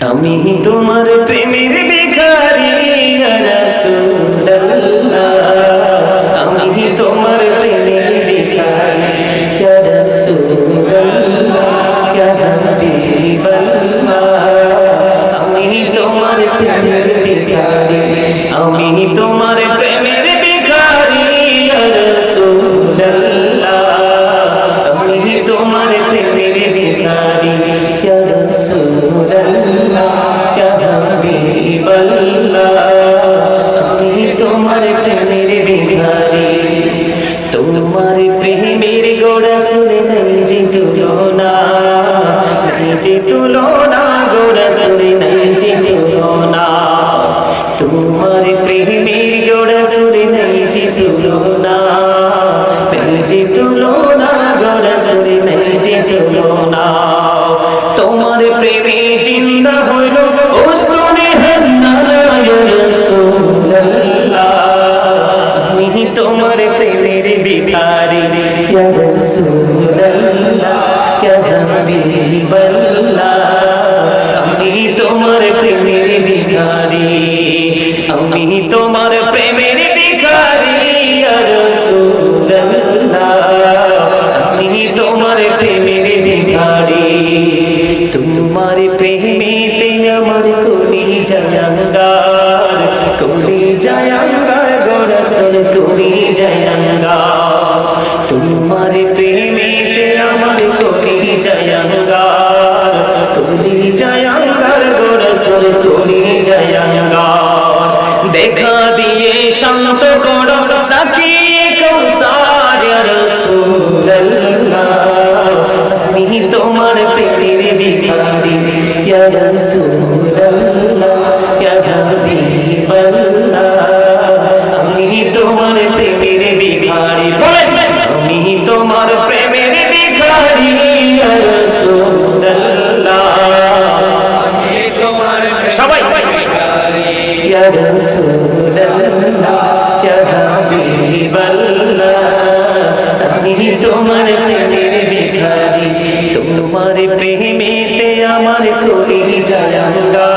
আমি তোমার প্রেমের ভিখারি ইয়া রাসূলুল্লাহ, আমি তোমার প্রেমের ভিখারি ইয়া রাসূলুল্লাহ, ইয়া হাবিবাল্লাহ। আমি তোমার প্রেমের ভিখারি, আমি তোমার প্রেমের ভিখারি ইয়া রাসূলুল্লাহ, আমি তোমার প্রেমের ভিখারি ইয়া রাসূলুল্লাহ, ইয়া হাবিবাল্লাহ। আমি তোমার প্রেমের ভিখারি, তোমার প্রেমের গোড়া শুনে নাই যে তুলনা, নাই যে তুলনা, গোড়া শুনে নাই যে তুলনা। তোমার প্রেমের গোড়া শুনে নাই যে তুলনা, নাই যে তুলনা, গোড়া শুনে নাই যে তুলনা। তোমার প্রেমে জিন্দা হইল ওস্তনে হান্নানা ইয়া রাসূলুল্লাহ, আমি তোমার প্রেমের ভিখারি ইয়া রাসূলুল্লাহ, ইয়া হাবিবাল্লাহ। আমি তোমার প্রেমের ভিখারি, আমি তোমার প্রেমের ভিখারি ইয়া রাসূলুল্লাহ, আমি তোমার প্রেমের ভিখারি। তোমার প্রেমেতে আমার কলিজা জাঙ্গার, কলিজা জাঙ্গার গো রাসূল, কলিজা জাঙ্গার। তোমার প্রেমেতে আমার কলিজা জাঙ্গার, কলিজা জাঙ্গার গো রাসূল, কলিজা জাঙ্গার। দেখা দিয়ে শান্ত করো সাকিয়ে কৌসার ইয়া রাসূলুল্লাহ, আমি তোমার প্রেমের ভিখারি ইয়া রাসূলুল্লাহ, ইয়া হাবিবাল্লাহ। আমি তোমার প্রেমের ভিখারি, আমি তোমার প্রেমের ভিখারি ইয়া রাসূলুল্লাহ, আমি তোমার সবাই ইয়া রাসূলুল্লাহ, ইয়া হাবিবাল্লাহ। আমি তোমার প্রেমের ভিখারি, তোমার প্রেমেতে আমার কলিজা জাঙ্গার।